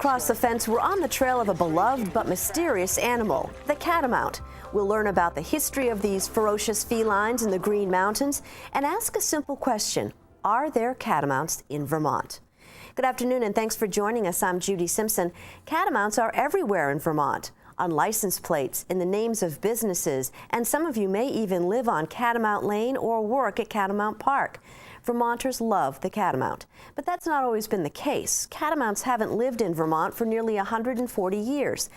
Across the Fence, we're on the trail of a beloved but mysterious animal, the catamount. We'll learn about the history of these ferocious felines in the Green Mountains and ask a simple question: are there catamounts in Vermont? Good afternoon and thanks for joining us. I'm Judy Simpson. Catamounts are everywhere in Vermont, on license plates, in the names of businesses, and some of you may even live on Catamount Lane or work at Catamount Park. Vermonters love the catamount, but that's not always been the case. Catamounts haven't lived in Vermont for nearly 140 years,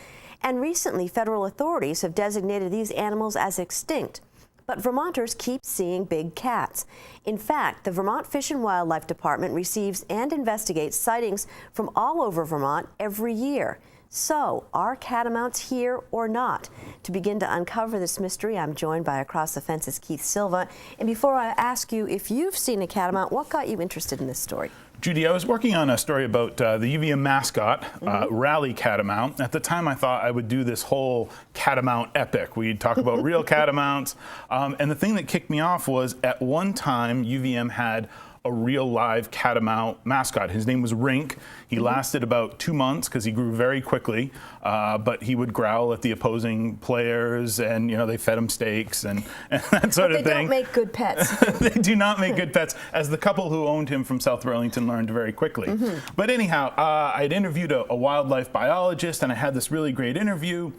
and recently federal authorities have designated these animals as extinct. But Vermonters keep seeing big cats. In fact, the Vermont Fish and Wildlife Department receives and investigates sightings from all over Vermont every year. So, are catamounts here or not? To begin to uncover this mystery, I'm joined by Across the Fence's Keith Silva. And before I ask you if you've seen a catamount, what got you interested in this story? Judy, I was working on a story about the UVM mascot, Rally Catamount. At the time, I thought I would do this whole catamount epic. We'd talk about real catamounts. And the thing that kicked me off was, at one time, UVM had a real live catamount mascot. His name was Rink. He lasted about 2 months because he grew very quickly, but he would growl at the opposing players, and they fed him steaks and that sort of thing. They don't make good pets. They do not make good pets, as the couple who owned him from South Burlington learned very quickly. But anyhow, I'd interviewed a wildlife biologist, and I had this really great interview.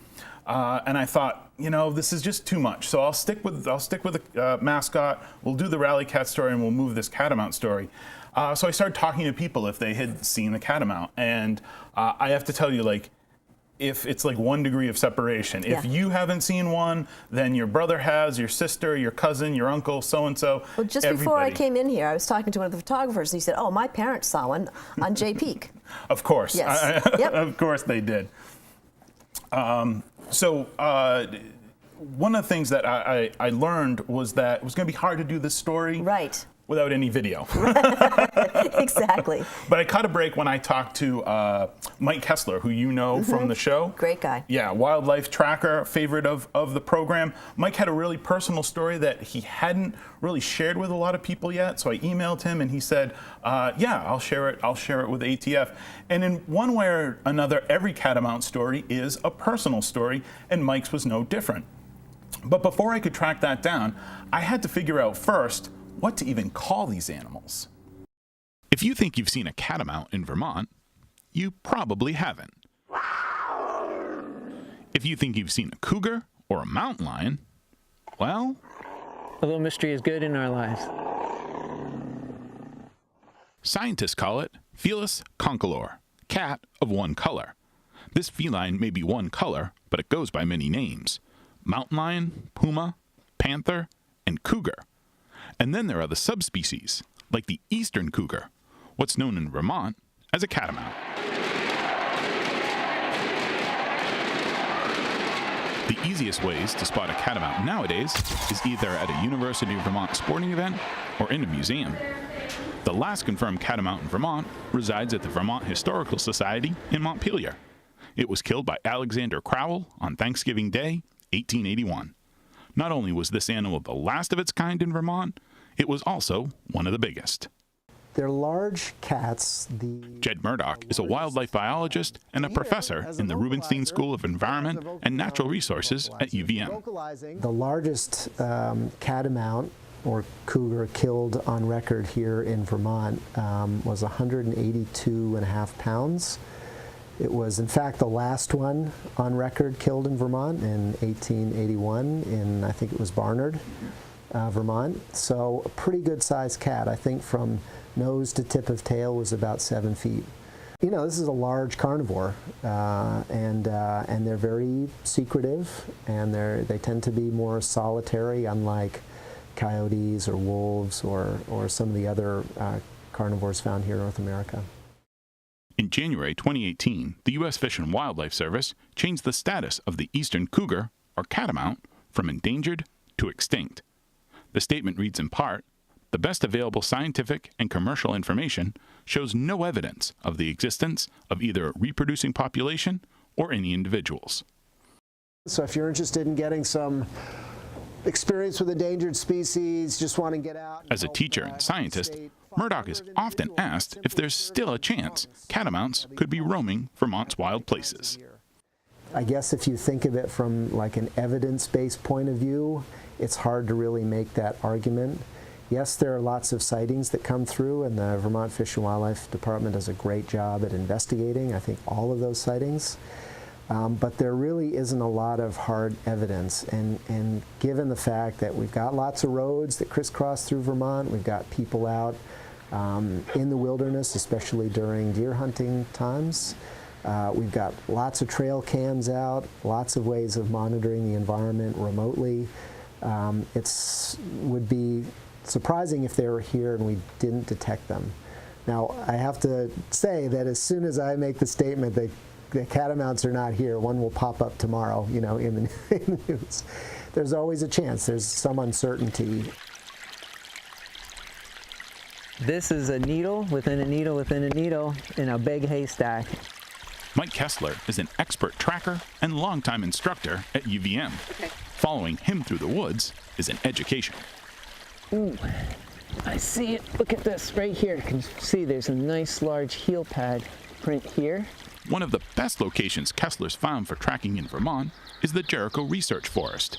And I thought, this is just too much. So I'll stick with a mascot. We'll do the Rally Cat story, and we'll move this catamount story. So I started talking to people if they had seen the catamount, and I have to tell you, if it's 1 degree of separation. Yeah. If you haven't seen one, then your brother has, your sister, your cousin, your uncle, so-and-so. Well, just before I came in here, I was talking to one of the photographers, and he said, "Oh, my parents saw one on Jay Peak." Of course. Yes. Yep. Of course they did. So one of the things that I learned was that it was going to be hard to do this story without any video. Exactly. But I caught a break when I talked to Mike Kessler, who you know from the show. Great guy. Yeah, wildlife tracker, favorite of the program. Mike had a really personal story that he hadn't really shared with a lot of people yet. So I emailed him, and he said, yeah, I'll share it with ATF. And in one way or another, every catamount story is a personal story, and Mike's was no different. But before I could track that down, I had to figure out first what to even call these animals. If you think you've seen a catamount in Vermont, you probably haven't. If you think you've seen a cougar or a mountain lion, well, a little mystery is good in our lives. Scientists call it Felis concolor, cat of one color. This feline may be one color, but it goes by many names: mountain lion, puma, panther, and cougar. And then there are the subspecies, like the eastern cougar, what's known in Vermont as a catamount. The easiest ways to spot a catamount nowadays is either at a University of Vermont sporting event or in a museum. The last confirmed catamount in Vermont resides at the Vermont Historical Society in Montpelier. It was killed by Alexander Crowell on Thanksgiving Day, 1881. Not only was this animal the last of its kind in Vermont, it was also one of the biggest. They're large cats. Jed Murdoch is a wildlife biologist and a professor in the Rubenstein School of Environment and Natural Resources at UVM. The largest catamount or cougar killed on record here in Vermont was 182.5 pounds. It was, in fact, the last one on record killed in Vermont in 1881 in, I think it was Barnard, Vermont. So a pretty good sized cat. I think from nose to tip of tail was about 7 feet. This is a large carnivore, and they're very secretive, and they tend to be more solitary, unlike coyotes or wolves or some of the other carnivores found here in North America. In January 2018, the U.S. Fish and Wildlife Service changed the status of the eastern cougar, or catamount, from endangered to extinct. The statement reads in part, "The best available scientific and commercial information shows no evidence of the existence of either a reproducing population or any individuals." So if you're interested in getting some experience with endangered species, just want to get out. As a teacher and scientist, Murdoch is often asked if there's still a chance catamounts could be roaming Vermont's wild places. I guess if you think of it from like an evidence-based point of view, it's hard to really make that argument. Yes, there are lots of sightings that come through, and the Vermont Fish and Wildlife Department does a great job at investigating, I think, all of those sightings. But there really isn't a lot of hard evidence, and given the fact that we've got lots of roads that crisscross through Vermont, we've got people out in the wilderness, especially during deer hunting times. We've got lots of trail cams out, lots of ways of monitoring the environment remotely. It would be surprising if they were here and we didn't detect them. Now, I have to say that as soon as I make the statement that the catamounts are not here, one will pop up tomorrow, you know, in the news. There's always a chance. There's some uncertainty. This is a needle within a needle within a needle in a big haystack. Mike Kessler is an expert tracker and longtime instructor at UVM. Following him through the woods is an education. Ooh, I see it. Look at this right here. You can see there's a nice large heel pad print here. One of the best locations Kessler's found for tracking in Vermont is the Jericho Research Forest.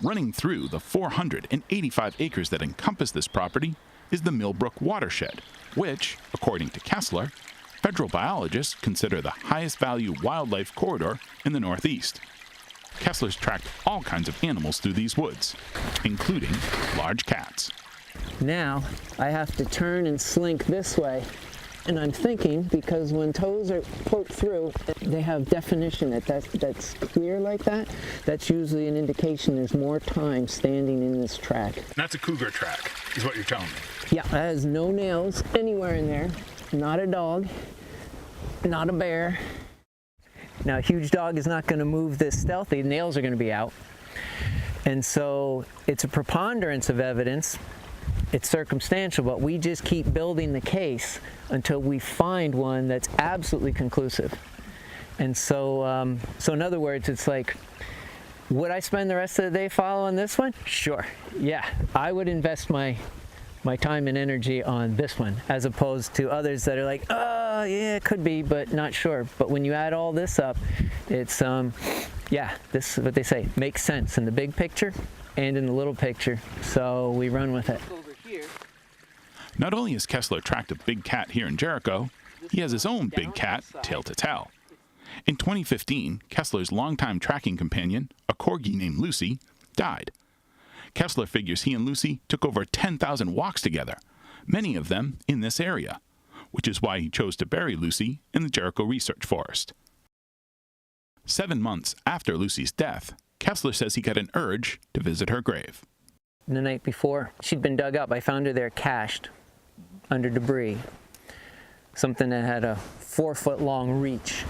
Running through the 485 acres that encompass this property is the Millbrook watershed, which, according to Kessler, federal biologists consider the highest value wildlife corridor in the Northeast. Kessler's tracked all kinds of animals through these woods, including large cats. Now I have to turn and slink this way. And I'm thinking, because when toes are poked through, they have definition that's clear like that. That's usually an indication there's more time standing in this track. That's a cougar track, is what you're telling me. Yeah, that has no nails anywhere in there. Not a dog, not a bear. Now, a huge dog is not going to move this stealthy. The nails are going to be out. And so it's a preponderance of evidence. It's circumstantial, but we just keep building the case until we find one that's absolutely conclusive. And so, so in other words, it's like, would I spend the rest of the day following this one? Sure. Yeah, I would invest my time and energy on this one, as opposed to others that are like, oh, yeah, it could be, but not sure. But when you add all this up, it's, yeah, this is what they say, makes sense in the big picture and in the little picture. So we run with it. Not only has Kessler tracked a big cat here in Jericho, he has his own big cat, tail to tail. In 2015, Kessler's longtime tracking companion, a corgi named Lucy, died. Kessler figures he and Lucy took over 10,000 walks together, many of them in this area, which is why he chose to bury Lucy in the Jericho Research Forest. 7 months after Lucy's death, Kessler says he got an urge to visit her grave. The night before, she'd been dug up. I found her there cached under debris, something that had a 4-foot-long reach.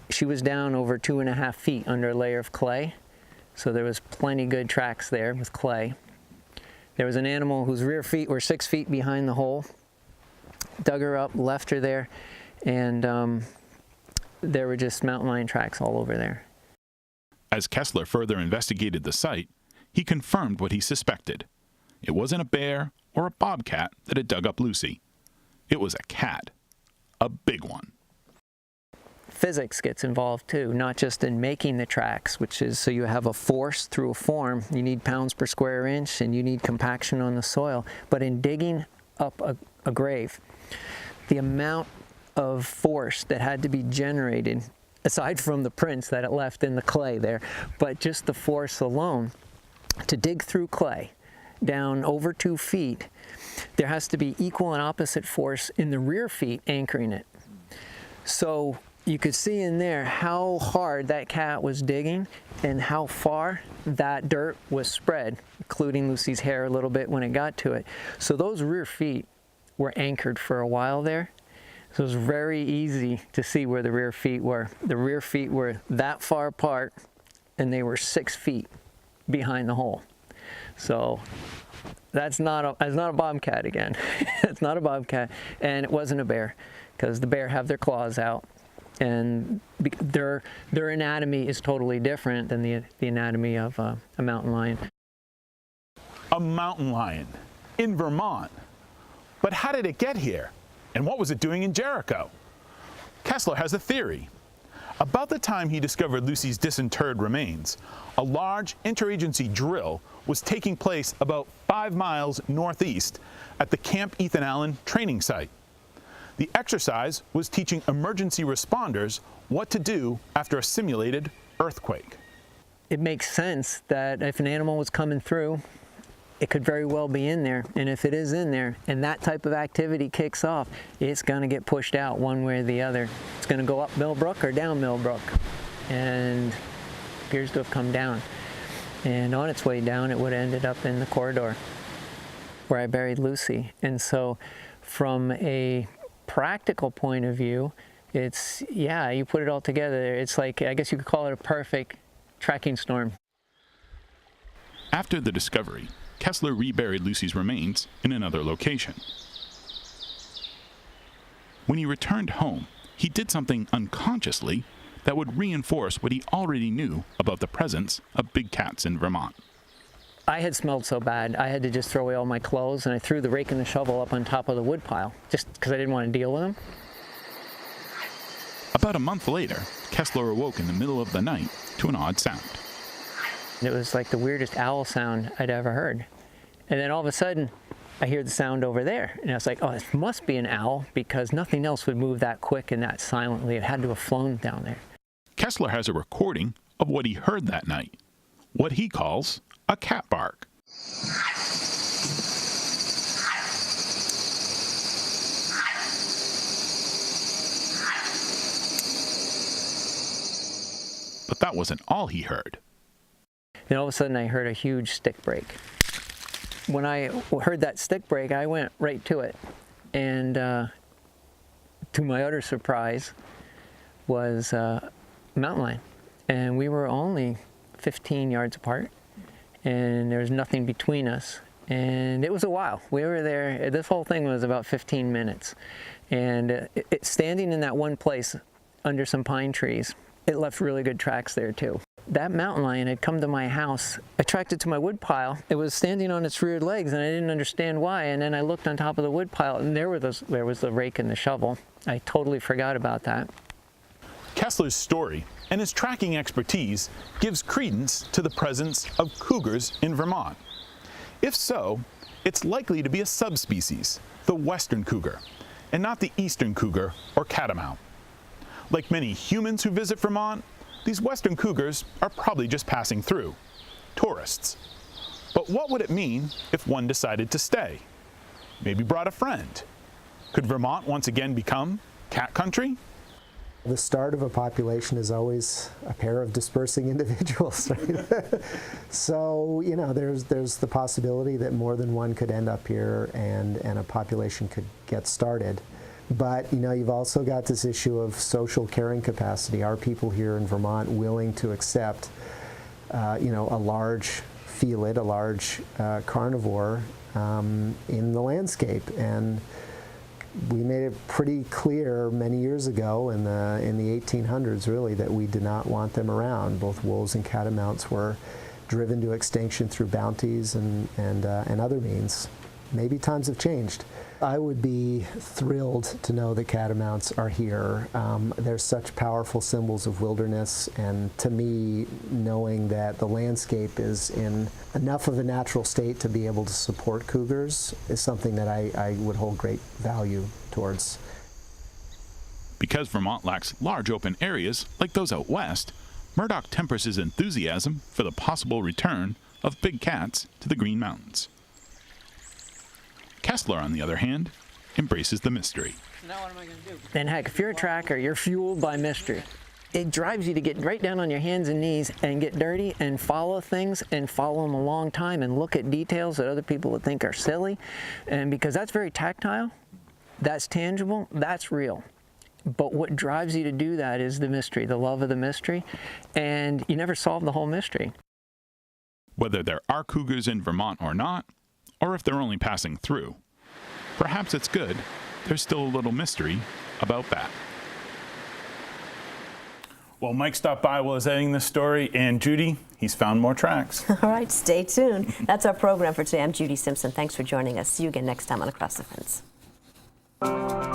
She was down over 2.5 feet under a layer of clay, so there was plenty good tracks there with clay. There was an animal whose rear feet were 6 feet behind the hole. Dug her up, left her there, and there were just mountain lion tracks all over there. As Kessler further investigated the site, he confirmed what he suspected. It wasn't a bear or a bobcat that had dug up Lucy. It was a cat, a big one. Physics gets involved too, not just in making the tracks, which is so you have a force through a form. You need pounds per square inch and you need compaction on the soil. But in digging up a grave, the amount of force that had to be generated, aside from the prints that it left in the clay there, but just the force alone, to dig through clay down over 2 feet, there has to be equal and opposite force in the rear feet anchoring it. So you could see in there how hard that cat was digging and how far that dirt was spread, including Lucy's hair a little bit when it got to it. So those rear feet were anchored for a while there. So it was very easy to see where the rear feet were. The rear feet were that far apart and they were 6 feet behind the hole. So that's not a bobcat again. It's not a bobcat, and it wasn't a bear, because the bear have their claws out, and their anatomy is totally different than the anatomy of a mountain lion. A mountain lion in Vermont. But how did it get here? And what was it doing in Jericho? Kessler has a theory. About the time he discovered Lucy's disinterred remains, a large interagency drill was taking place about 5 miles northeast at the Camp Ethan Allen training site. The exercise was teaching emergency responders what to do after a simulated earthquake. It makes sense that if an animal was coming through, it could very well be in there, and if it is in there and that type of activity kicks off, it's going to get pushed out one way or the other. It's going to go up Millbrook or down Millbrook, and appears to have come down. And on its way down, it would have ended up in the corridor where I buried Lucy. And so from a practical point of view, it's, yeah, you put it all together, it's like, I guess you could call it a perfect tracking storm. After the discovery, Kessler reburied Lucy's remains in another location. When he returned home, he did something unconsciously that would reinforce what he already knew about the presence of big cats in Vermont. I had smelled so bad, I had to just throw away all my clothes, and I threw the rake and the shovel up on top of the wood pile, just because I didn't want to deal with them. About a month later, Kessler awoke in the middle of the night to an odd sound. It was like the weirdest owl sound I'd ever heard. And then all of a sudden, I hear the sound over there. And I was like, oh, this must be an owl, because nothing else would move that quick and that silently. It had to have flown down there. Kessler has a recording of what he heard that night, what he calls a cat bark. But that wasn't all he heard. Then all of a sudden I heard a huge stick break. When I heard that stick break, I went right to it. And to my utter surprise was a mountain lion. And we were only 15 yards apart, and there was nothing between us. And it was a while. We were there, this whole thing was about 15 minutes. And standing in that one place under some pine trees, it left really good tracks there too. That mountain lion had come to my house, attracted to my wood pile. It was standing on its rear legs, and I didn't understand why. And then I looked on top of the wood pile, and there was the rake and the shovel. I totally forgot about that. Kessler's story and his tracking expertise gives credence to the presence of cougars in Vermont. If so, it's likely to be a subspecies, the western cougar, and not the eastern cougar or catamount. Like many humans who visit Vermont, these western cougars are probably just passing through, tourists. But what would it mean if one decided to stay? Maybe brought a friend. Could Vermont once again become cat country? The start of a population is always a pair of dispersing individuals, right? So, you know, there's the possibility that more than one could end up here and a population could get started. But, you know, you've also got this issue of social carrying capacity. Are people here in Vermont willing to accept, you know, a large felid, a large carnivore in the landscape? And we made it pretty clear many years ago in the 1800s, really, that we did not want them around. Both wolves and catamounts were driven to extinction through bounties and other means. Maybe times have changed. I would be thrilled to know that catamounts are here. They're such powerful symbols of wilderness, and to me, knowing that the landscape is in enough of a natural state to be able to support cougars is something that I would hold great value towards. Because Vermont lacks large open areas like those out west, Murdoch tempers his enthusiasm for the possible return of big cats to the Green Mountains. Kessler, on the other hand, embraces the mystery. Now what am I going to do? And heck, if you're a tracker, you're fueled by mystery. It drives you to get right down on your hands and knees and get dirty and follow things and follow them a long time and look at details that other people would think are silly. And because that's very tactile, that's tangible, that's real. But what drives you to do that is the mystery, the love of the mystery, and you never solve the whole mystery. Whether there are cougars in Vermont or not, or if they're only passing through, perhaps it's good there's still a little mystery about that. Well, Mike stopped by while I was editing this story, and Judy, he's found more tracks. All right, stay tuned. That's our program for today. I'm Judy Simpson. Thanks for joining us. See you again next time on Across the Fence.